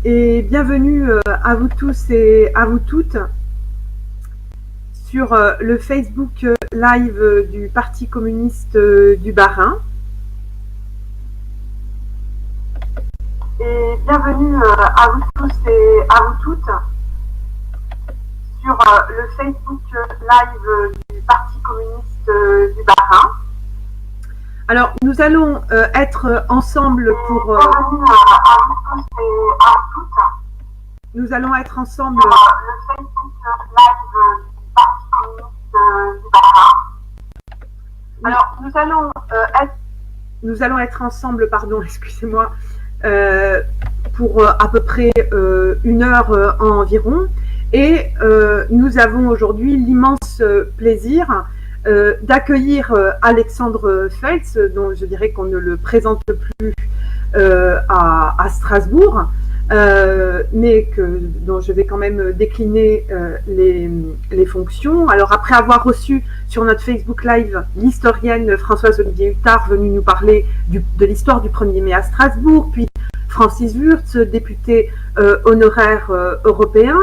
et bienvenue à vous tous et à vous toutes sur le Facebook Live du Parti communiste du Bas-Rhin. Et bienvenue à vous tous et à vous toutes sur le Facebook Live du Parti communiste du Bas-Rhin. Alors, nous allons être ensemble pour... bienvenue à vous tous et à vous toutes. Nous allons être ensemble... Sur le Facebook Live du Parti communiste du Bas-Rhin. Alors, nous allons être ensemble, pardon, excusez-moi, pour à peu près 1 heure environ. Et nous avons aujourd'hui l'immense plaisir d'accueillir Alexandre Feltz, dont je dirais qu'on ne le présente plus à Strasbourg, mais dont je vais quand même décliner les fonctions. Alors, après avoir reçu sur notre Facebook Live l'historienne Françoise Olivier Huttard, venue nous parler de l'histoire du 1er mai à Strasbourg, puis Francis Wurtz, député honoraire européen,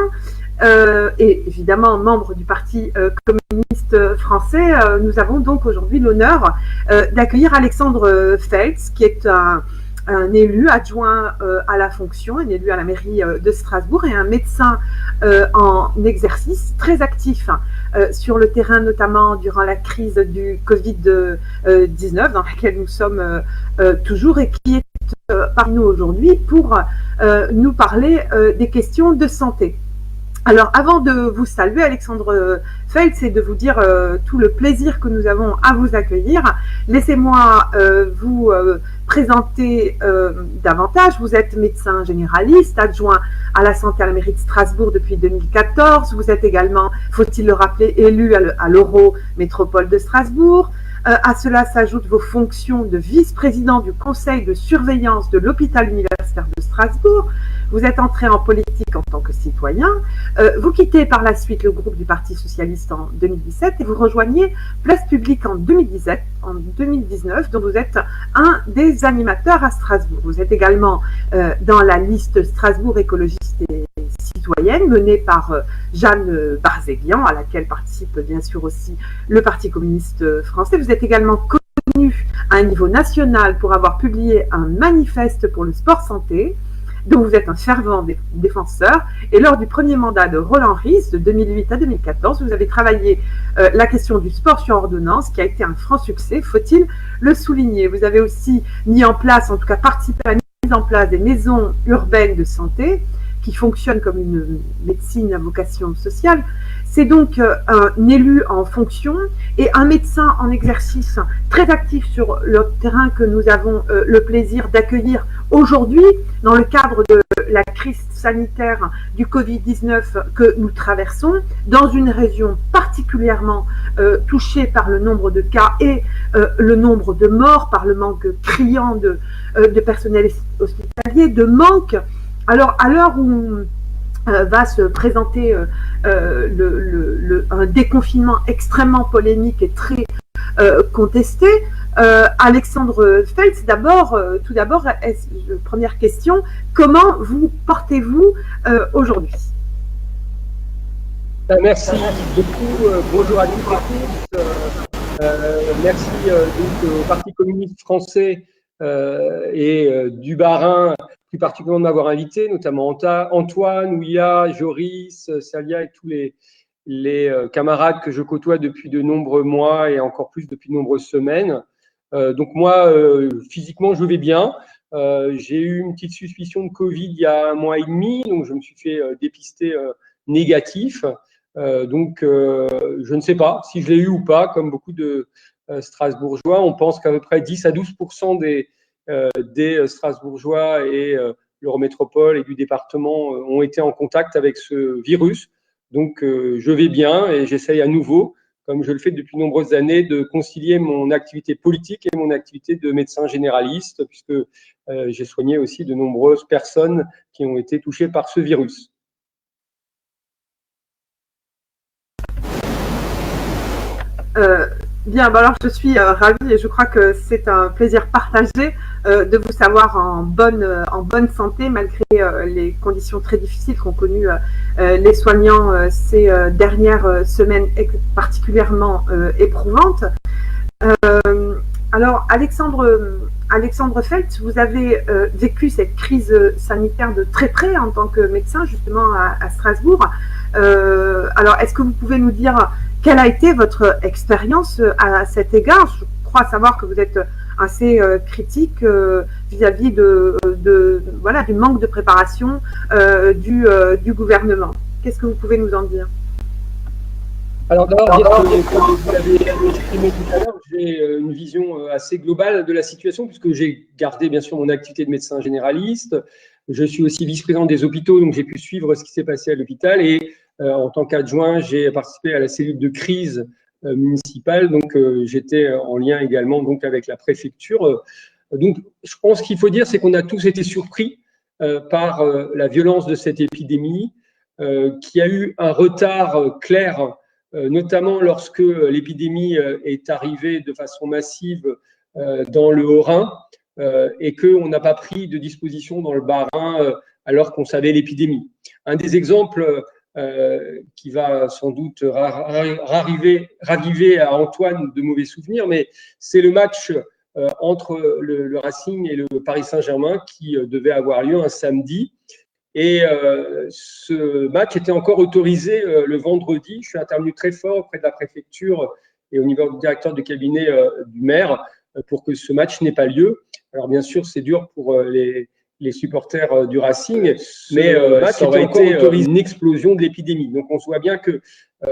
et évidemment membre du Parti communiste français, nous avons donc aujourd'hui l'honneur d'accueillir Alexandre Feltz, qui est un élu adjoint à la fonction, un élu à la mairie de Strasbourg et un médecin en exercice très actif sur le terrain, notamment durant la crise du Covid-19 dans laquelle nous sommes toujours, et qui est parmi nous aujourd'hui pour nous parler des questions de santé. Alors, avant de vous saluer, Alexandre Feltz, et de vous dire tout le plaisir que nous avons à vous accueillir, laissez-moi vous présenter davantage. Vous êtes médecin généraliste, adjoint à la santé à la mairie de Strasbourg depuis 2014. Vous êtes également, faut-il le rappeler, élu à l'Eurométropole de Strasbourg. À cela s'ajoutent vos fonctions de vice-président du conseil de surveillance de l'hôpital universitaire de Strasbourg. Vous êtes entré en politique en tant que citoyen. Vous quittez par la suite le groupe du Parti socialiste en 2017 et vous rejoignez Place Publique en 2019, dont vous êtes un des animateurs à Strasbourg. Vous êtes également dans la liste Strasbourg écologiste et citoyenne menée par Jeanne Barzéguian, à laquelle participe bien sûr aussi le Parti communiste français. Vous êtes également connu à un niveau national pour avoir publié un manifeste pour le sport santé, dont vous êtes un fervent défenseur. Et lors du premier mandat de Roland Ries, de 2008 à 2014, vous avez travaillé la question du sport sur ordonnance, qui a été un franc succès, faut-il le souligner. Vous avez aussi mis en place, en tout cas participé à la mise en place des maisons urbaines de santé, qui fonctionnent comme une médecine à vocation sociale. C'est donc un élu en fonction et un médecin en exercice très actif sur le terrain que nous avons le plaisir d'accueillir aujourd'hui dans le cadre de la crise sanitaire du Covid-19 que nous traversons, dans une région particulièrement touchée par le nombre de cas et le nombre de morts, par le manque criant de personnel hospitalier, de manque. Alors, à l'heure où va se présenter un déconfinement extrêmement polémique et très contesté, Alexandre Feltz, tout d'abord, première question, comment vous portez-vous aujourd'hui? Merci beaucoup, bonjour à toutes et tous. Merci donc, au Parti communiste français et du Bas-Rhin, plus particulièrement de m'avoir invité, notamment Antoine, Ouya, Joris, Salia et tous les camarades que je côtoie depuis de nombreux mois et encore plus depuis de nombreuses semaines. Donc moi, physiquement, je vais bien. J'ai eu une petite suspicion de Covid il y a 1 mois et demi, donc je me suis fait dépister négatif. Donc je ne sais pas si je l'ai eu ou pas, comme beaucoup de Strasbourgeois. On pense qu'à peu près 10 à 12% des Strasbourgeois et l'Eurométropole et du département ont été en contact avec ce virus. Donc, je vais bien et j'essaye à nouveau, comme je le fais depuis de nombreuses années, de concilier mon activité politique et mon activité de médecin généraliste, puisque j'ai soigné aussi de nombreuses personnes qui ont été touchées par ce virus. Bien, bah alors je suis ravie et je crois que c'est un plaisir partagé de vous savoir en bonne santé malgré les conditions très difficiles qu'ont connues les soignants ces dernières semaines particulièrement éprouvantes. Alors, Alexandre Feltz, vous avez vécu cette crise sanitaire de très près en tant que médecin, justement, à Strasbourg. Alors, est-ce que vous pouvez nous dire quelle a été votre expérience à cet égard? Je crois savoir que vous êtes assez critique vis-à-vis voilà, du manque de préparation du gouvernement. Qu'est-ce que vous pouvez nous en dire? Alors d'abord, dire que, comme vous l'avez exprimé tout à l'heure, j'ai une vision assez globale de la situation, puisque j'ai gardé bien sûr mon activité de médecin généraliste. Je suis aussi vice-président des hôpitaux, donc j'ai pu suivre ce qui s'est passé à l'hôpital. Et en tant qu'adjoint, j'ai participé à la cellule de crise municipale, donc j'étais en lien également donc, avec la préfecture. Donc je pense qu'il faut dire, c'est qu'on a tous été surpris par la violence de cette épidémie, qui a eu un retard clair, notamment lorsque l'épidémie est arrivée de façon massive dans le Haut-Rhin et qu'on n'a pas pris de disposition dans le Bas-Rhin alors qu'on savait l'épidémie. Un des exemples qui va sans doute raviver à Antoine de mauvais souvenirs, mais c'est le match entre le Racing et le Paris Saint-Germain qui devait avoir lieu un samedi. Et ce match était encore autorisé le vendredi. Je suis intervenu très fort auprès de la préfecture et au niveau du directeur de cabinet du maire pour que ce match n'ait pas lieu. Alors bien sûr, c'est dur pour les supporters du Racing, mais ça aurait été une explosion de l'épidémie. Donc on se voit bien que,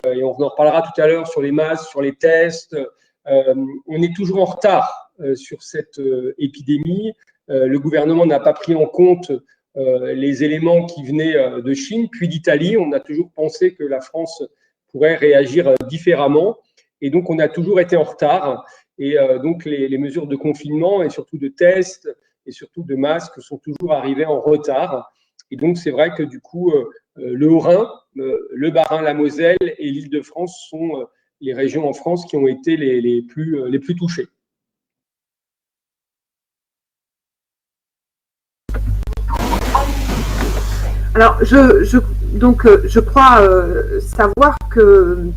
et on en reparlera tout à l'heure sur les masques, sur les tests, on est toujours en retard sur cette épidémie. Le gouvernement n'a pas pris en compte les éléments qui venaient de Chine, puis d'Italie. On a toujours pensé que la France pourrait réagir différemment. Et donc, on a toujours été en retard. Et donc, les mesures de confinement et surtout de tests et surtout de masques sont toujours arrivées en retard. Et donc, c'est vrai que du coup, le Haut-Rhin, le Bas-Rhin, la Moselle et l'Île-de-France sont les régions en France qui ont été les plus touchées. Alors, je crois savoir que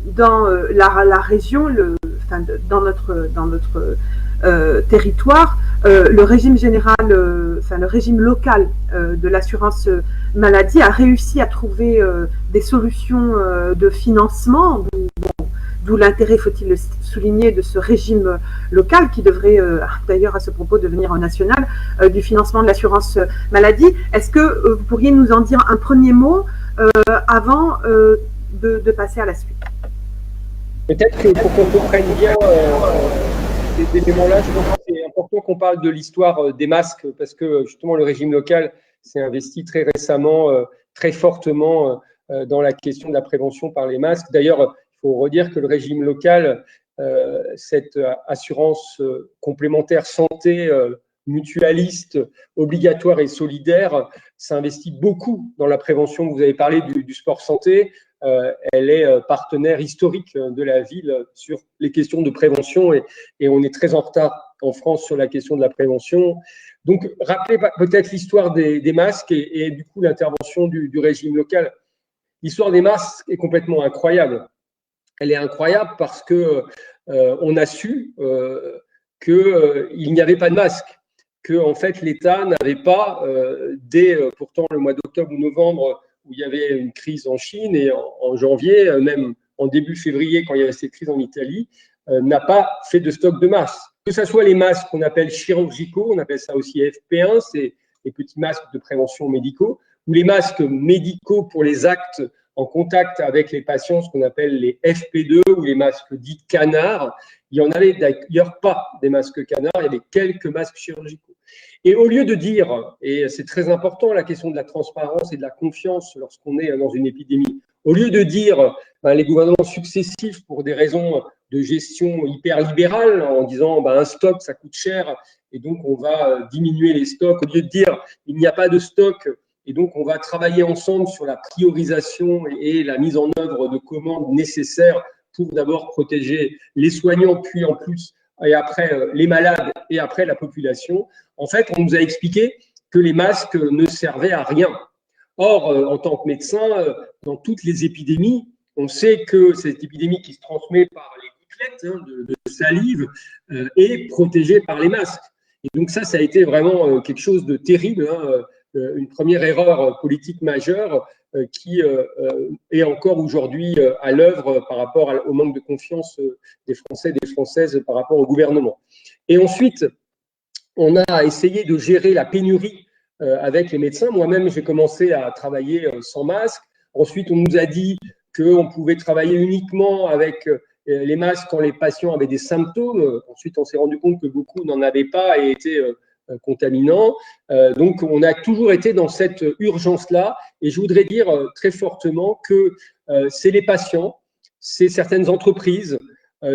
dans la région, dans notre territoire, le régime général, le régime local de l'assurance maladie a réussi à trouver des solutions de financement. D'où l'intérêt, faut-il le souligner, de ce régime local qui devrait d'ailleurs à ce propos devenir national du financement de l'assurance maladie. Est-ce que vous pourriez nous en dire un premier mot avant de passer à la suite? Peut-être que pour qu'on comprenne bien ces éléments-là, je pense que c'est important qu'on parle de l'histoire des masques parce que justement le régime local s'est investi très récemment, très fortement dans la question de la prévention par les masques. D'ailleurs, il faut redire que le régime local, cette assurance complémentaire santé mutualiste, obligatoire et solidaire, s'investit beaucoup dans la prévention. Vous avez parlé du sport santé. Elle est partenaire historique de la ville sur les questions de prévention et on est très en retard en France sur la question de la prévention. Donc, rappelez peut-être l'histoire des masques et du coup l'intervention du régime local. L'histoire des masques est complètement incroyable. Elle est incroyable parce que on a su qu'il n'y avait pas de masque, que en fait l'État n'avait pas, dès pourtant le mois d'octobre ou novembre, où il y avait une crise en Chine et en janvier, même en début février, quand il y avait cette crise en Italie, n'a pas fait de stock de masques. Que ce soit les masques qu'on appelle chirurgicaux, on appelle ça aussi FP1, c'est les petits masques de prévention médicaux, ou les masques médicaux pour les actes en contact avec les patients, ce qu'on appelle les FP2 ou les masques dits canards. Il n'y en avait d'ailleurs pas des masques canards, il y avait quelques masques chirurgicaux. Et au lieu de dire, et c'est très important la question de la transparence et de la confiance lorsqu'on est dans une épidémie, au lieu de dire les gouvernements successifs pour des raisons de gestion hyper libérale en disant un stock ça coûte cher et donc on va diminuer les stocks, au lieu de dire il n'y a pas de stock et donc on va travailler ensemble sur la priorisation et la mise en œuvre de commandes nécessaires pour d'abord protéger les soignants, puis en plus, et après les malades, et après la population. En fait, on nous a expliqué que les masques ne servaient à rien. Or, en tant que médecin, dans toutes les épidémies, on sait que cette épidémie qui se transmet par les gouttelettes de salive est protégée par les masques. Et donc ça a été vraiment quelque chose de terrible, une première erreur politique majeure qui est encore aujourd'hui à l'œuvre par rapport au manque de confiance des Français et des Françaises par rapport au gouvernement. Et ensuite, on a essayé de gérer la pénurie avec les médecins. Moi-même, j'ai commencé à travailler sans masque. Ensuite, on nous a dit qu'on pouvait travailler uniquement avec les masques quand les patients avaient des symptômes. Ensuite, on s'est rendu compte que beaucoup n'en avaient pas et étaient contaminants. Donc, on a toujours été dans cette urgence-là. Et je voudrais dire très fortement que c'est les patients, c'est certaines entreprises,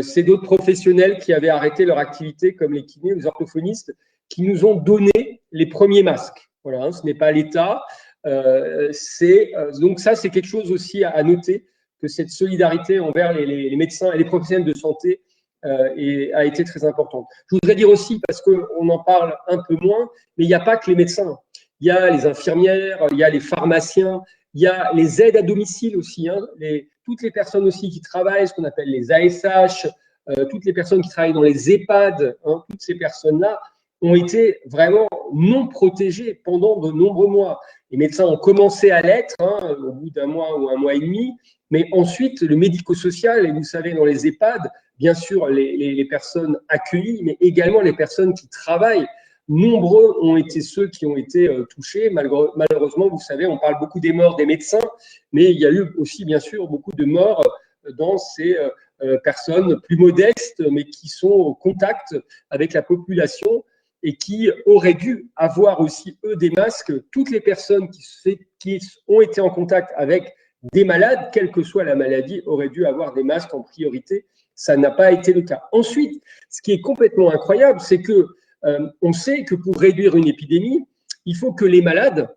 c'est d'autres professionnels qui avaient arrêté leur activité, comme les kinés, les orthophonistes, qui nous ont donné les premiers masques. Voilà, ce n'est pas l'État. Donc ça, c'est quelque chose aussi à noter, que cette solidarité envers les médecins et les professionnels de santé a été très importante. Je voudrais dire aussi, parce qu'on en parle un peu moins, mais il n'y a pas que les médecins. Il y a les infirmières, il y a les pharmaciens, il y a les aides à domicile aussi, toutes les personnes aussi qui travaillent, ce qu'on appelle les ASH, toutes les personnes qui travaillent dans les EHPAD, toutes ces personnes-là ont été vraiment non protégées pendant de nombreux mois. Les médecins ont commencé à l'être au bout d'un mois ou un mois et demi, mais ensuite le médico-social, et vous savez dans les EHPAD, bien sûr les personnes accueillies, mais également les personnes qui travaillent, nombreux ont été ceux qui ont été touchés. Malheureusement, vous savez, on parle beaucoup des morts des médecins, mais il y a eu aussi bien sûr beaucoup de morts dans ces personnes plus modestes, mais qui sont au contact avec la population et qui auraient dû avoir aussi, eux, des masques. Toutes les personnes qui ont été en contact avec des malades, quelle que soit la maladie, auraient dû avoir des masques en priorité. Ça n'a pas été le cas. Ensuite, ce qui est complètement incroyable, c'est que on sait que pour réduire une épidémie, il faut que les malades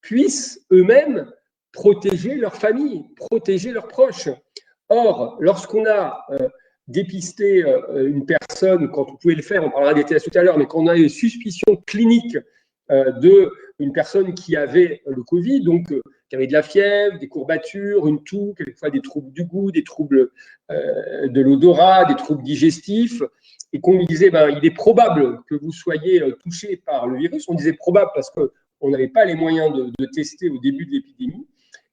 puissent eux-mêmes protéger leur famille, protéger leurs proches. Or, lorsqu'on a dépister une personne, quand vous pouvez le faire, on parlera des tests tout à l'heure, mais quand on a une suspicion clinique d'une personne qui avait le Covid, donc qui avait de la fièvre, des courbatures, une toux, quelquefois des troubles du goût, des troubles de l'odorat, des troubles digestifs, et qu'on lui disait, il est probable que vous soyez touché par le virus. On disait probable parce qu'on n'avait pas les moyens de tester au début de l'épidémie.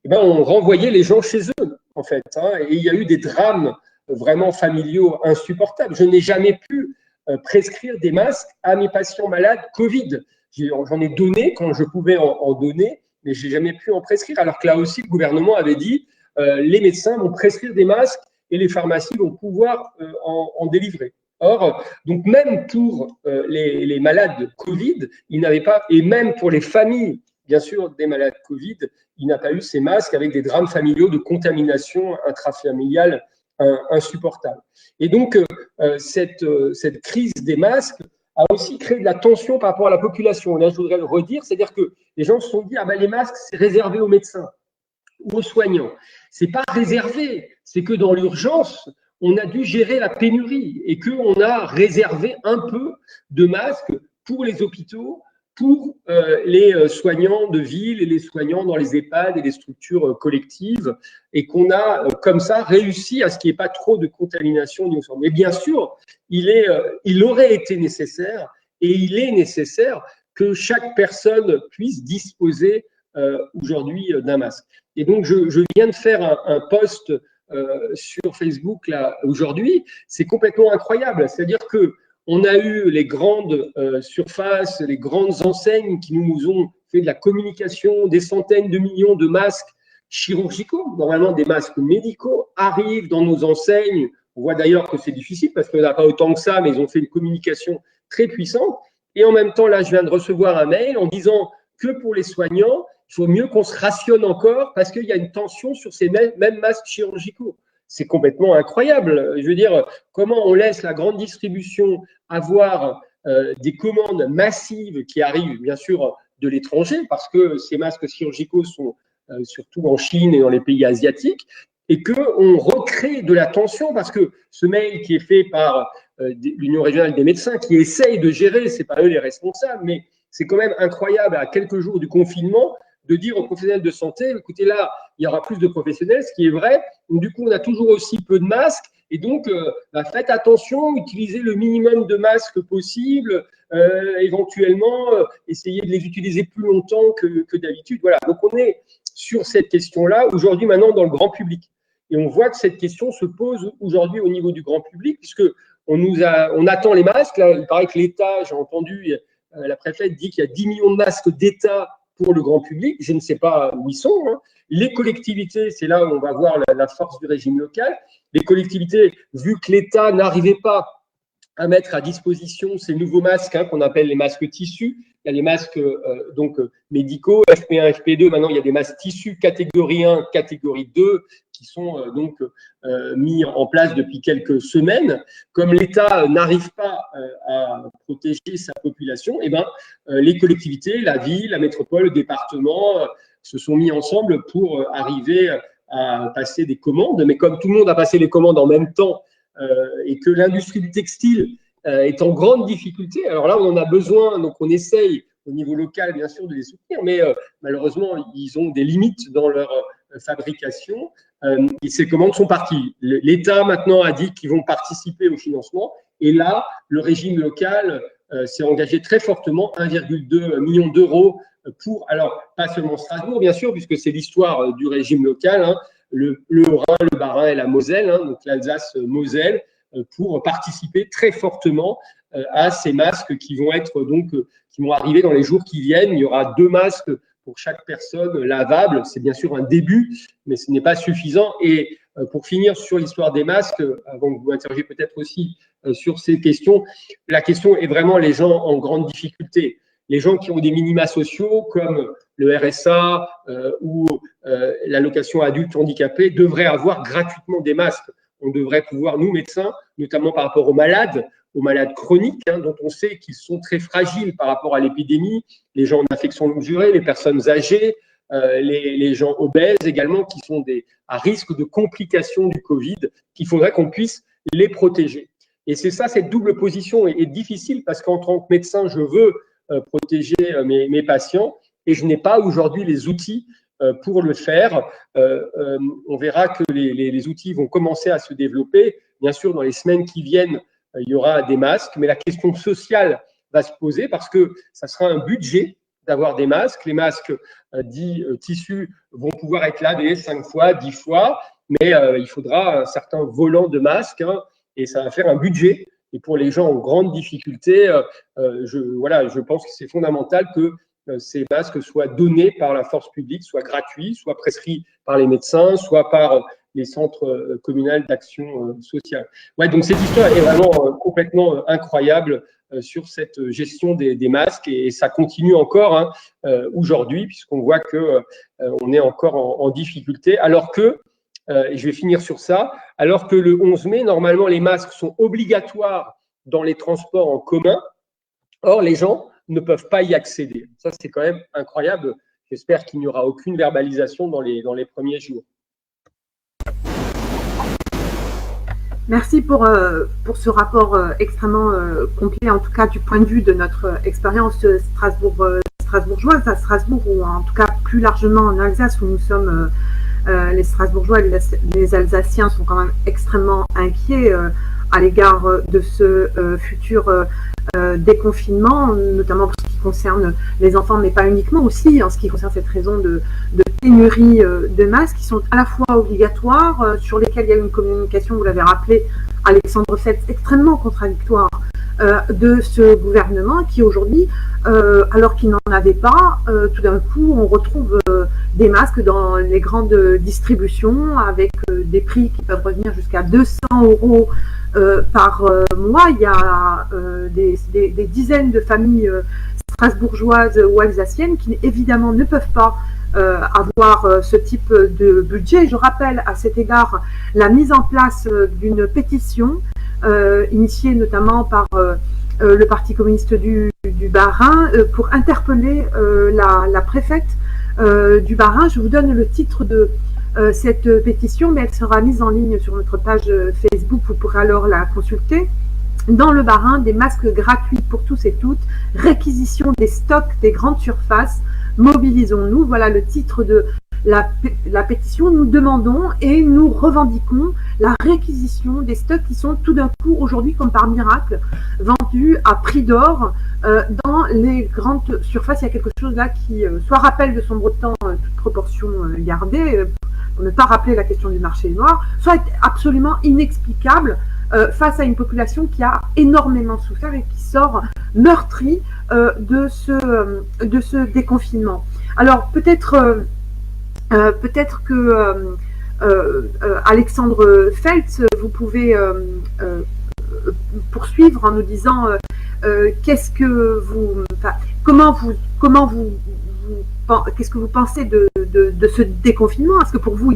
Et on renvoyait les gens chez eux, en fait. Et il y a eu des drames vraiment familiaux insupportables. Je n'ai jamais pu prescrire des masques à mes patients malades Covid. J'en ai donné quand je pouvais en donner, mais je n'ai jamais pu en prescrire. Alors que là aussi, le gouvernement avait dit les médecins vont prescrire des masques et les pharmacies vont pouvoir en délivrer. Or, donc même pour les malades Covid, il n'avait pas, et même pour les familles, bien sûr, des malades Covid, il n'a pas eu ces masques avec des drames familiaux de contamination intrafamiliale insupportable. Et donc, cette crise des masques a aussi créé de la tension par rapport à la population. Là, je voudrais le redire, c'est-à-dire que les gens se sont dit, les masques, c'est réservé aux médecins ou aux soignants. C'est pas réservé, c'est que dans l'urgence, on a dû gérer la pénurie et qu'on a réservé un peu de masques pour les hôpitaux, pour les soignants de ville et les soignants dans les EHPAD et les structures collectives, et qu'on a comme ça réussi à ce qu'il n'y ait pas trop de contamination. Mais bien sûr, il aurait été nécessaire, et il est nécessaire que chaque personne puisse disposer aujourd'hui d'un masque. Et donc, je viens de faire un post sur Facebook là aujourd'hui. C'est complètement incroyable. C'est-à-dire que on a eu les grandes surfaces, les grandes enseignes qui nous ont fait de la communication, des centaines de millions de masques chirurgicaux, normalement des masques médicaux, arrivent dans nos enseignes. On voit d'ailleurs que c'est difficile parce qu'on n'a pas autant que ça, mais ils ont fait une communication très puissante. Et en même temps, là, je viens de recevoir un mail en disant que pour les soignants, il faut mieux qu'on se rationne encore parce qu'il y a une tension sur ces mêmes masques chirurgicaux. C'est complètement incroyable. Je veux dire, comment on laisse la grande distribution avoir des commandes massives qui arrivent, bien sûr, de l'étranger, parce que ces masques chirurgicaux sont surtout en Chine et dans les pays asiatiques, et qu'on recrée de la tension, parce que ce mail qui est fait par l'Union régionale des médecins, qui essaye de gérer, c'est pas eux les responsables, mais c'est quand même incroyable à quelques jours du confinement de dire aux professionnels de santé, écoutez là, il y aura plus de professionnels, ce qui est vrai, donc du coup on a toujours aussi peu de masques, et donc faites attention, utilisez le minimum de masques possible, éventuellement essayez de les utiliser plus longtemps que d'habitude. Voilà, donc on est sur cette question-là aujourd'hui maintenant dans le grand public. Et on voit que cette question se pose aujourd'hui au niveau du grand public, puisque on attend les masques. Là, il paraît que l'État, j'ai entendu, la préfète dit qu'il y a 10 millions de masques d'État pour le grand public. Je ne sais pas où ils sont. Hein. Les collectivités, c'est là où on va voir la force du régime local. Les collectivités, vu que l'État n'arrivait pas à mettre à disposition ces nouveaux masques qu'on appelle les masques tissus. Il y a les masques médicaux, FP1, FP2. Maintenant, il y a des masques tissus catégorie 1, catégorie 2 qui sont mis en place depuis quelques semaines. Comme l'État n'arrive pas à protéger sa population, les collectivités, la ville, la métropole, le département se sont mis ensemble pour arriver à passer des commandes. Mais comme tout le monde a passé les commandes en même temps, et que l'industrie du textile est en grande difficulté. Alors là, on en a besoin, donc on essaye au niveau local, bien sûr, de les soutenir, mais malheureusement, ils ont des limites dans leur fabrication et ces commandes sont parties. L'État, maintenant, a dit qu'ils vont participer au financement et là, le régime local s'est engagé très fortement, 1,2 million d'euros pour, alors, pas seulement Strasbourg, bien sûr, puisque c'est l'histoire du régime local, le Haut-Rhin, le Bas-Rhin et la Moselle, donc l'Alsace-Moselle, pour participer très fortement à ces masques qui vont être qui vont arriver dans les jours qui viennent. Il y aura 2 masques pour chaque personne lavables. C'est bien sûr un début, mais ce n'est pas suffisant. Et pour finir sur l'histoire des masques, avant que vous m'interrogiez peut-être aussi sur ces questions, la question est vraiment les gens en grande difficulté. Les gens qui ont des minima sociaux comme le RSA ou l'allocation adulte handicapé devraient avoir gratuitement des masques. On devrait pouvoir, nous médecins, notamment par rapport aux malades chroniques, dont on sait qu'ils sont très fragiles par rapport à l'épidémie, les gens en affection longue durée, les personnes âgées, les gens obèses également, qui sont à risque de complications du Covid, qu'il faudrait qu'on puisse les protéger. Et c'est ça, cette double position est difficile parce qu'en tant que médecin, je veux protéger mes patients et je n'ai pas aujourd'hui les outils pour le faire. On verra que les outils vont commencer à se développer. Bien sûr, dans les semaines qui viennent, il y aura des masques, mais la question sociale va se poser parce que ça sera un budget d'avoir des masques. Les masques dits tissus vont pouvoir être lavés 5 fois, 10 fois, mais il faudra un certain volant de masques et ça va faire un budget. Et pour les gens en grande difficulté, je pense que c'est fondamental que ces masques soient donnés par la force publique, soient gratuits, soient prescrits par les médecins, soit par les centres communaux d'action sociale. Ouais, donc cette histoire est vraiment complètement incroyable sur cette gestion des masques et ça continue encore aujourd'hui puisqu'on voit que on est encore en difficulté alors que, et je vais finir sur ça, alors que le 11 mai, normalement les masques sont obligatoires dans les transports en commun, or les gens ne peuvent pas y accéder. Ça, c'est quand même incroyable. J'espère qu'il n'y aura aucune verbalisation dans les premiers jours. Merci pour ce rapport extrêmement complet, en tout cas du point de vue de notre expérience strasbourgeoise à Strasbourg, ou en tout cas plus largement en Alsace, où nous sommes les Strasbourgeois et les Alsaciens sont quand même extrêmement inquiets à l'égard de ce futur déconfinement, notamment pour ce qui concerne les enfants, mais pas uniquement, aussi en ce qui concerne cette raison de pénurie de masques qui sont à la fois obligatoires, sur lesquels il y a eu une communication, vous l'avez rappelé, Alexandre Fett, extrêmement contradictoire de ce gouvernement qui aujourd'hui, alors qu'il n'en avait pas, tout d'un coup on retrouve des masques dans les grandes distributions avec des prix qui peuvent revenir jusqu'à 200 € par mois. Il y a des dizaines de familles strasbourgeoises ou alsaciennes qui évidemment ne peuvent pas avoir ce type de budget. Je rappelle à cet égard la mise en place d'une pétition initiée notamment par le Parti communiste du Bas-Rhin pour interpeller la préfète du Bas-Rhin. Je vous donne le titre de cette pétition, mais elle sera mise en ligne sur notre page Facebook, vous pourrez alors la consulter. Dans le Bas-Rhin, des masques gratuits pour tous et toutes, réquisition des stocks des grandes surfaces, mobilisons-nous. Voilà le titre de la pétition. Nous demandons et nous revendiquons la réquisition des stocks qui sont tout d'un coup, aujourd'hui, comme par miracle, vendus à prix d'or dans les grandes surfaces. Il y a quelque chose là qui soit rappelle de son beau temps, toute proportion gardée, pour ne pas rappeler la question du marché noir, soit absolument inexplicable face à une population qui a énormément souffert et qui sort meurtrie de ce déconfinement. Alors peut-être que Alexandre Feltz, vous pouvez poursuivre en nous disant qu'est-ce que vous qu'est-ce que vous pensez de ce déconfinement? Est-ce que pour vous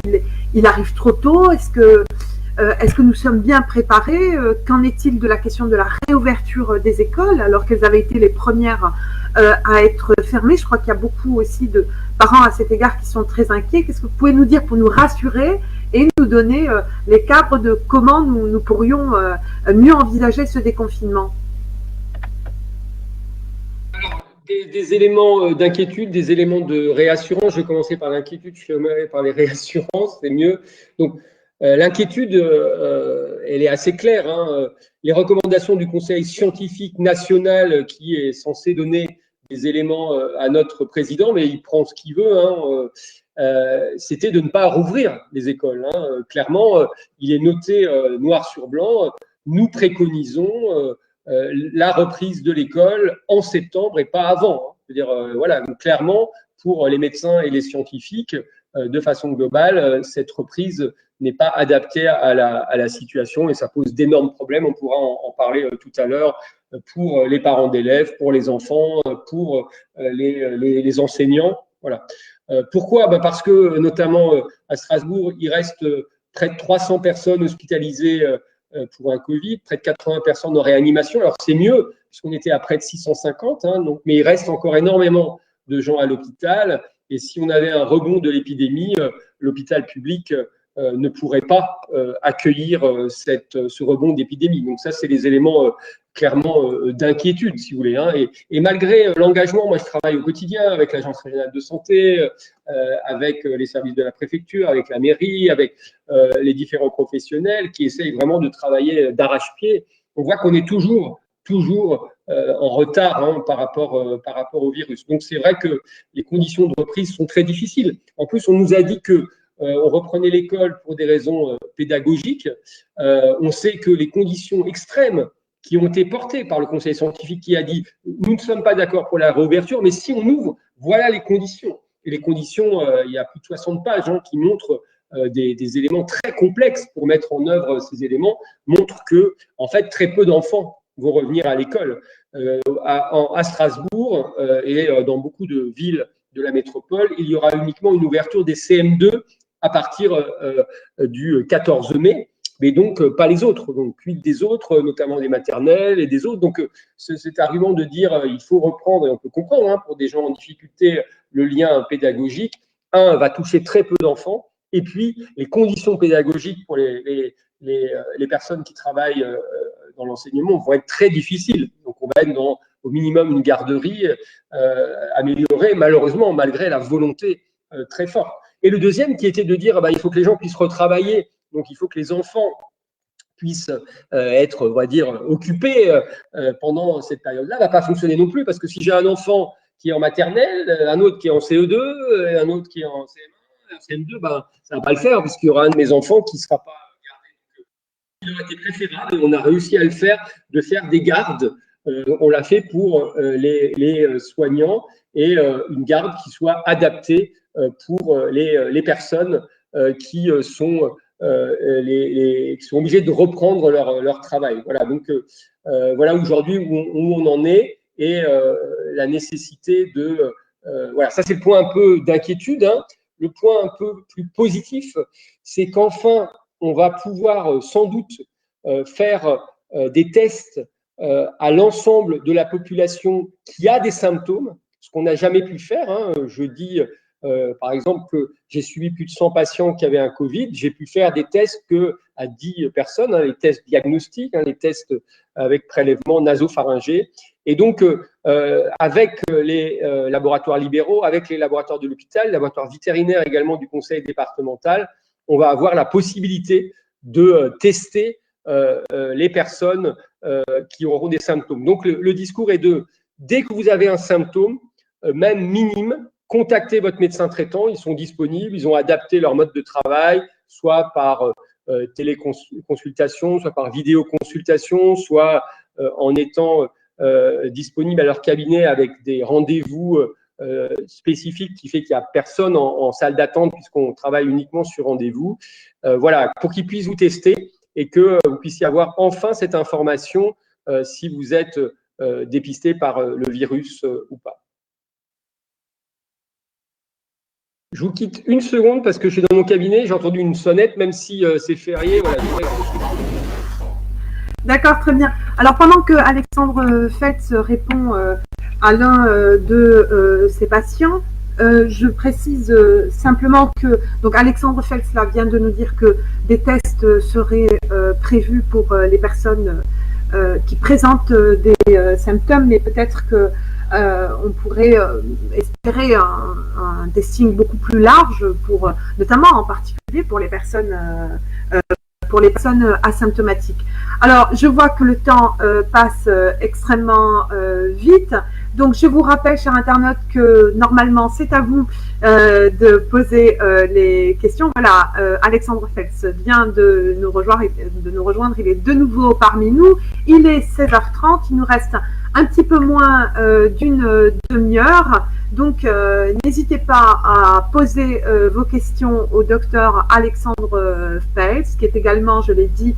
il arrive trop tôt? Est-ce que nous sommes bien préparés? Qu'en est-il de la question de la réouverture des écoles, alors qu'elles avaient été les premières à être fermées? Je crois qu'il y a beaucoup aussi de parents à cet égard qui sont très inquiets. Qu'est-ce que vous pouvez nous dire pour nous rassurer et nous donner les cadres de comment nous pourrions mieux envisager ce déconfinement? Alors, des éléments d'inquiétude, des éléments de réassurance. Je vais commencer par l'inquiétude, je finirai par les réassurances, c'est mieux. Donc, l'inquiétude, elle est assez claire. Hein. Les recommandations du Conseil scientifique national qui est censé donner des éléments à notre président, mais il prend ce qu'il veut, hein, c'était de ne pas rouvrir les écoles. Hein. Clairement, il est noté noir sur blanc. Nous préconisons la reprise de l'école en septembre et pas avant. Hein. C'est-à-dire, voilà, donc, clairement, pour les médecins et les scientifiques, de façon globale, cette reprise n'est pas adaptée à la situation et ça pose d'énormes problèmes. On pourra en parler tout à l'heure pour les parents d'élèves, pour les enfants, pour les enseignants. Voilà. Pourquoi? Parce que notamment à Strasbourg, il reste près de 300 personnes hospitalisées pour un Covid, près de 80 personnes en réanimation. Alors c'est mieux puisqu'on était à près de 650, hein, donc, mais il reste encore énormément de gens à l'hôpital. Et si on avait un rebond de l'épidémie, l'hôpital public ne pourrait pas accueillir ce rebond d'épidémie. Donc ça, c'est les éléments clairement d'inquiétude, si vous voulez. Hein. Et malgré l'engagement, moi je travaille au quotidien avec l'Agence régionale de santé, avec les services de la préfecture, avec la mairie, avec les différents professionnels qui essayent vraiment de travailler d'arrache-pied. On voit qu'on est toujours en retard, hein, par rapport au virus. Donc c'est vrai que les conditions de reprise sont très difficiles. En plus, on nous a dit que on reprenait l'école pour des raisons pédagogiques. On sait que les conditions extrêmes qui ont été portées par le Conseil scientifique qui a dit « nous ne sommes pas d'accord pour la réouverture, mais si on ouvre, voilà les conditions ». Et les conditions, il y a plus de 60 pages hein, qui montrent des éléments très complexes pour mettre en œuvre ces éléments, montrent que, en fait, très peu d'enfants vont revenir à l'école. À Strasbourg et dans beaucoup de villes de la métropole, il y aura uniquement une ouverture des CM2 à partir du 14 mai, mais donc pas les autres. Donc, des autres, notamment des maternelles et des autres. Donc, cet argument de dire il faut reprendre, et on peut comprendre, hein, pour des gens en difficulté, le lien pédagogique, va toucher très peu d'enfants. Et puis, les conditions pédagogiques pour les personnes qui travaillent dans l'enseignement vont être très difficiles. Donc, on va être dans, au minimum, une garderie améliorée, malheureusement, malgré la volonté très forte. Et le deuxième qui était de dire il faut que les gens puissent retravailler, donc il faut que les enfants puissent être, on va dire, occupés pendant cette période-là, ne va pas fonctionner non plus, parce que si j'ai un enfant qui est en maternelle, un autre qui est en CE2, et un autre qui est en CM1, en CM2, ça ne va pas le faire, puisqu'il y aura un de mes enfants qui ne sera pas gardé. Il aurait été préférable, et on a réussi à le faire, de faire des gardes. On l'a fait pour les soignants, et une garde qui soit adaptée pour les personnes qui sont obligées de reprendre leur travail. Voilà, donc voilà aujourd'hui où on en est et la nécessité de… voilà, ça c'est le point un peu d'inquiétude. Hein. Le point un peu plus positif, c'est qu'enfin, on va pouvoir sans doute faire des tests à l'ensemble de la population qui a des symptômes, ce qu'on n'a jamais pu faire. Hein. Je dis par exemple, que j'ai suivi plus de 100 patients qui avaient un Covid, j'ai pu faire des tests à 10 personnes, les tests diagnostiques, les tests avec prélèvement nasopharyngé. Et donc, avec les laboratoires libéraux, avec les laboratoires de l'hôpital, les laboratoires vétérinaires également du conseil départemental, on va avoir la possibilité de tester les personnes qui auront des symptômes. Donc, le discours est dès que vous avez un symptôme, même minime, contactez votre médecin traitant, ils sont disponibles, ils ont adapté leur mode de travail, soit par téléconsultation, soit par vidéoconsultation, soit en étant disponibles à leur cabinet avec des rendez-vous spécifiques qui fait qu'il n'y a personne en salle d'attente puisqu'on travaille uniquement sur rendez-vous. Voilà, pour qu'ils puissent vous tester et que vous puissiez avoir enfin cette information si vous êtes dépisté par le virus ou pas. Je vous quitte une seconde parce que je suis dans mon cabinet, j'ai entendu une sonnette, même si c'est férié. Voilà. D'accord, très bien. Alors, pendant que Alexandre Feltz répond à l'un de ses patients, je précise simplement que donc Alexandre Feltz là, vient de nous dire que des tests seraient prévus pour les personnes qui présentent des symptômes, mais peut-être que on pourrait espérer un testing beaucoup plus large, notamment en particulier pour les personnes asymptomatiques. Alors, je vois que le temps passe extrêmement vite. Donc, je vous rappelle, chers internautes, que normalement, c'est à vous de poser les questions. Voilà, Alexandre Feltz vient de nous rejoindre. Il est de nouveau parmi nous. Il est 16h30. Il nous reste un petit peu moins d'une demi-heure. Donc, n'hésitez pas à poser vos questions au docteur Alexandre Feltz, qui est également, je l'ai dit,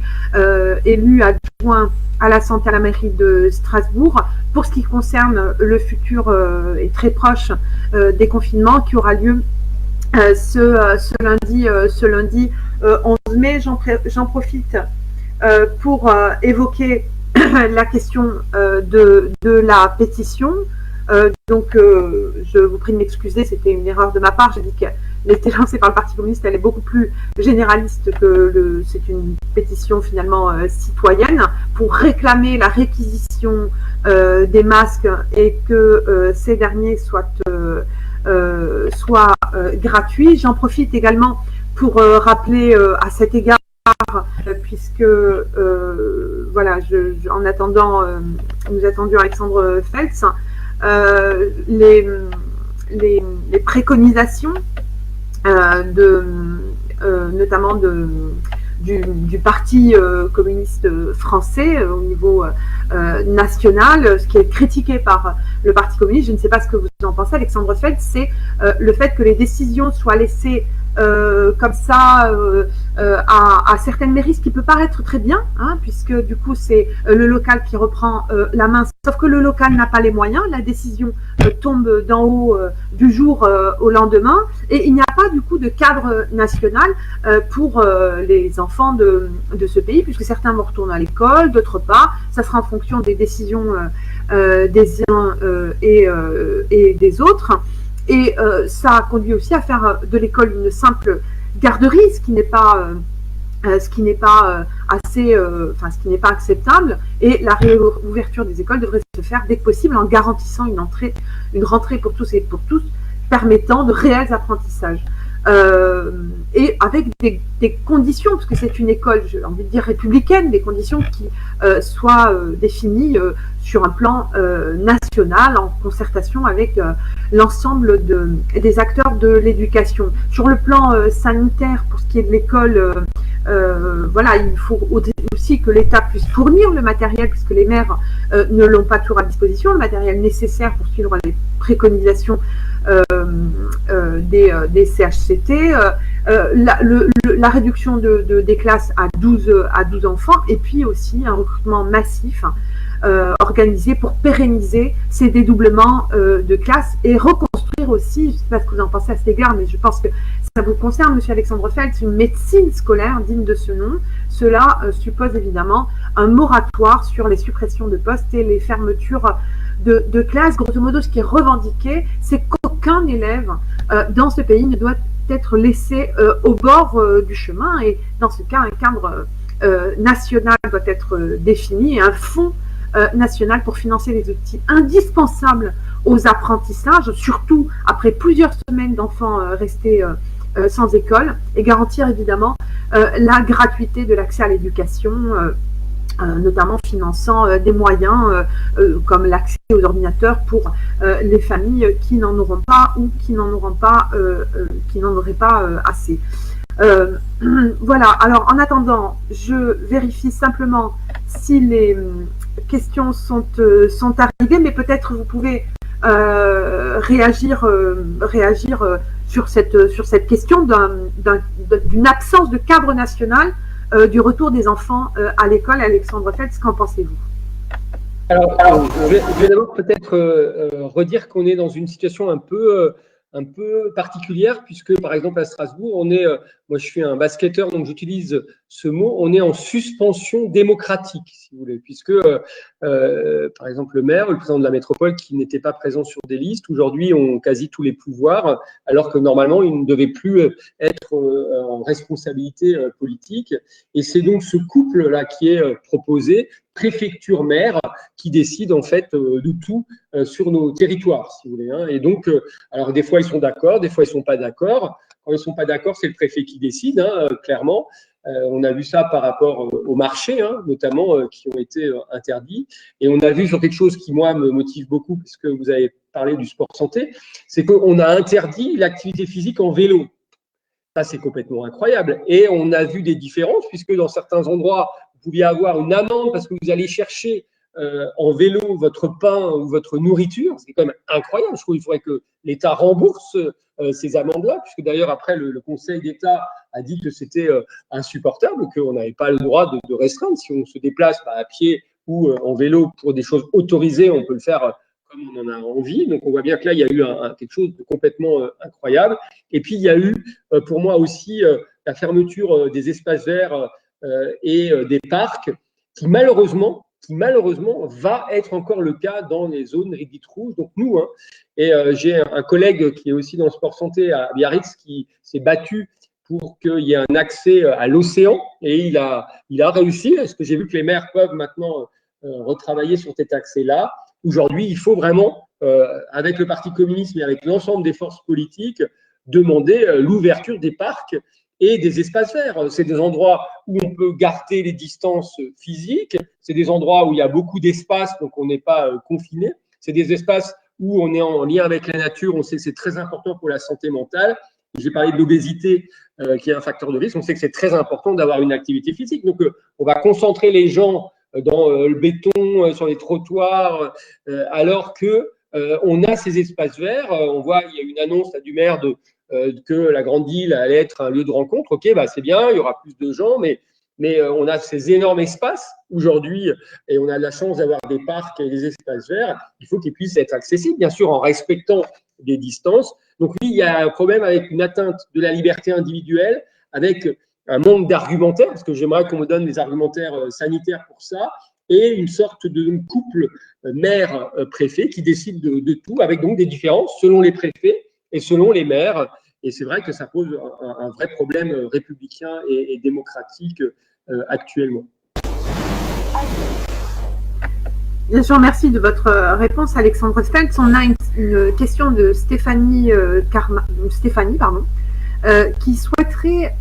élu adjoint à la santé à la mairie de Strasbourg, pour ce qui concerne le futur et très proche déconfinement qui aura lieu ce lundi 11 mai. J'en profite pour évoquer la question de la pétition. Donc, je vous prie de m'excuser, c'était une erreur de ma part. J'ai dit qu'elle était lancée par le Parti communiste, elle est beaucoup plus généraliste que c'est une pétition finalement citoyenne pour réclamer la réquisition des masques et que ces derniers soient gratuits. J'en profite également pour rappeler à cet égard, puisque voilà, en attendant, nous attendions Alexandre Feltz, les préconisations notamment du Parti communiste français au niveau national, ce qui est critiqué par le Parti communiste. Je ne sais pas ce que vous en pensez, Alexandre Feltz, c'est le fait que les décisions soient laissées comme ça à certaines mairies, ce qui peut paraître très bien, puisque du coup c'est le local qui reprend la main, sauf que le local n'a pas les moyens, la décision tombe d'en haut du jour au lendemain, et il n'y a pas du coup de cadre national pour les enfants de ce pays, puisque certains vont retourner à l'école, d'autres pas. Ça sera en fonction des décisions des uns et des autres. Et ça conduit aussi à faire de l'école une simple garderie, ce qui n'est pas acceptable. Et la réouverture des écoles devrait se faire dès que possible en garantissant une rentrée pour tous et pour tous, permettant de réels apprentissages. Et avec des conditions, parce que c'est une école, j'ai envie de dire républicaine, des conditions qui soient définies sur un plan national, en concertation avec l'ensemble des acteurs de l'éducation. Sur le plan sanitaire, pour ce qui est de l'école, voilà, il faut aussi que l'État puisse fournir le matériel, puisque les maires ne l'ont pas toujours à disposition, le matériel nécessaire pour suivre les préconisations des CHCT, la réduction des classes à 12 enfants, et puis aussi un recrutement massif organisé pour pérenniser ces dédoublements de classes et reconstruire aussi, je ne sais pas ce que vous en pensez à cet égard, mais je pense que ça vous concerne, Monsieur Alexandre Feltz, une médecine scolaire digne de ce nom. Cela suppose évidemment un moratoire sur les suppressions de postes et les fermetures de classes. Grosso modo, ce qui est revendiqué, c'est aucun élève dans ce pays ne doit être laissé au bord du chemin. Et dans ce cas, un cadre national doit être défini et un fonds national pour financer les outils indispensables aux apprentissages, surtout après plusieurs semaines d'enfants restés sans école, et garantir évidemment la gratuité de l'accès à l'éducation, notamment finançant des moyens comme l'accès aux ordinateurs pour les familles qui n'en auront pas ou qui n'en auraient pas assez. Voilà, alors en attendant, je vérifie simplement si les questions sont arrivées, mais peut-être vous pouvez réagir sur cette question d'une absence de cadre national du retour des enfants à l'école. Alexandre Feltz, qu'en pensez-vous? Alors, je vais d'abord peut-être redire qu'on est dans une situation un peu particulière, puisque par exemple à Strasbourg, on est, moi je suis un basketteur, donc j'utilise ce mot, on est en suspension démocratique, si vous voulez, puisque par exemple le maire, le président de la métropole qui n'était pas présent sur des listes, aujourd'hui ont quasi tous les pouvoirs, alors que normalement ils ne devaient plus être en responsabilité politique. Et c'est donc ce couple-là qui est proposé, préfecture-maire, qui décide en fait de tout sur nos territoires, si vous voulez. Hein. Et donc, alors des fois ils sont d'accord, des fois ils sont pas d'accord. Quand ils sont pas d'accord, c'est le préfet qui décide, hein, clairement. On a vu ça par rapport aux marchés, hein, notamment, qui ont été interdits. Et on a vu sur quelque chose qui, moi, me motive beaucoup, puisque vous avez parlé du sport santé, c'est qu'on a interdit l'activité physique en vélo. Ça, c'est complètement incroyable. Et on a vu des différences, puisque dans certains endroits, vous pouviez avoir une amende parce que vous allez chercher en vélo votre pain ou votre nourriture. C'est quand même incroyable. Je trouve qu'il faudrait que l'État rembourse ces amendes-là, puisque d'ailleurs, après, le Conseil d'État a dit que c'était insupportable, qu'on n'avait pas le droit de restreindre. Si on se déplace à pied ou en vélo pour des choses autorisées, on peut le faire comme on en a envie. Donc, on voit bien que là, il y a eu quelque chose de complètement incroyable. Et puis, il y a eu, pour moi aussi, la fermeture des espaces verts et des parcs qui malheureusement va être encore le cas dans les zones dites rouges. Donc nous, hein, et j'ai un collègue qui est aussi dans le sport santé à Biarritz qui s'est battu pour qu'il y ait un accès à l'océan et il a réussi, parce que j'ai vu que les maires peuvent maintenant retravailler sur cet accès-là. Aujourd'hui, il faut vraiment, avec le Parti communiste et avec l'ensemble des forces politiques, demander l'ouverture des parcs et des espaces verts. C'est des endroits où on peut garder les distances physiques, c'est des endroits où il y a beaucoup d'espace, donc on n'est pas confiné. C'est des espaces où on est en lien avec la nature, on sait que c'est très important pour la santé mentale. J'ai parlé de l'obésité qui est un facteur de risque, on sait que c'est très important d'avoir une activité physique. Donc on va concentrer les gens dans le béton, sur les trottoirs, alors que on a ces espaces verts. On voit, il y a une annonce là, du maire que la grande île allait être un lieu de rencontre. Ok, bah c'est bien, il y aura plus de gens, mais on a ces énormes espaces aujourd'hui et on a la chance d'avoir des parcs et des espaces verts. Il faut qu'ils puissent être accessibles, bien sûr, en respectant des distances. Donc oui, il y a un problème avec une atteinte de la liberté individuelle, avec un manque d'argumentaire, parce que j'aimerais qu'on me donne des argumentaires sanitaires pour ça, et une sorte de couple maire-préfet qui décide de tout, avec donc des différences selon les préfets et selon les maires. Et c'est vrai que ça pose un vrai problème républicain et démocratique actuellement. Bien sûr, merci de votre réponse, Alexandre Feltz. On a une question de Stéphanie qui souhaiterait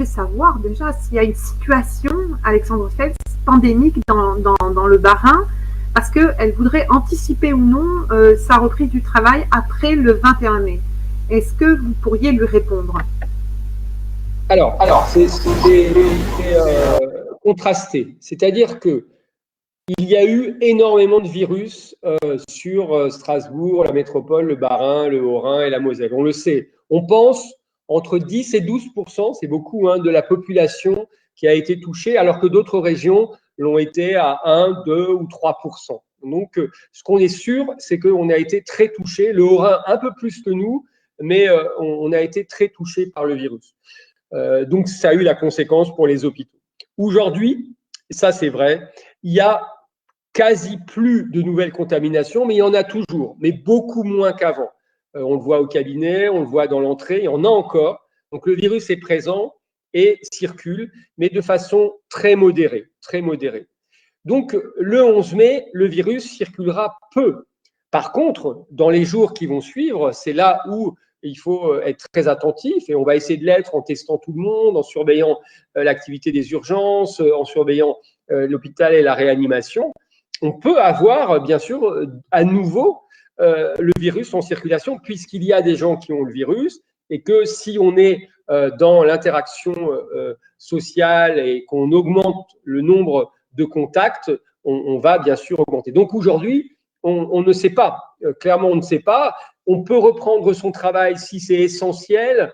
savoir déjà s'il y a une situation, Alexandre Feltz, pandémique dans le Bas-Rhin, parce qu'elle voudrait anticiper ou non sa reprise du travail après le 21 mai. Est-ce que vous pourriez lui répondre? Alors c'est contrasté. C'est-à-dire que il y a eu énormément de virus sur Strasbourg, la métropole, le Bas-Rhin, le Haut-Rhin et la Moselle. On le sait. On pense entre 10 et 12%, c'est beaucoup, hein, de la population qui a été touchée, alors que d'autres régions l'ont été à 1, 2 ou 3%. Donc, ce qu'on est sûr, c'est qu'on a été très touché. Le Haut-Rhin un peu plus que nous, mais on a été très touché par le virus. Donc, ça a eu la conséquence pour les hôpitaux. Aujourd'hui, ça c'est vrai, il y a quasi plus de nouvelles contaminations, mais il y en a toujours, mais beaucoup moins qu'avant. on le voit au cabinet, on le voit dans l'entrée, il y en a encore. Donc le virus est présent et circule, mais de façon très modérée, très modérée. Donc le 11 mai, le virus circulera peu. Par contre, dans les jours qui vont suivre, c'est là où il faut être très attentif et on va essayer de l'être en testant tout le monde, en surveillant l'activité des urgences, en surveillant l'hôpital et la réanimation. On peut avoir, bien sûr, à nouveau le virus en circulation puisqu'il y a des gens qui ont le virus et que si on est dans l'interaction sociale et qu'on augmente le nombre de contacts, on va bien sûr augmenter. Donc aujourd'hui, on ne sait pas. Clairement, on ne sait pas. On peut reprendre son travail si c'est essentiel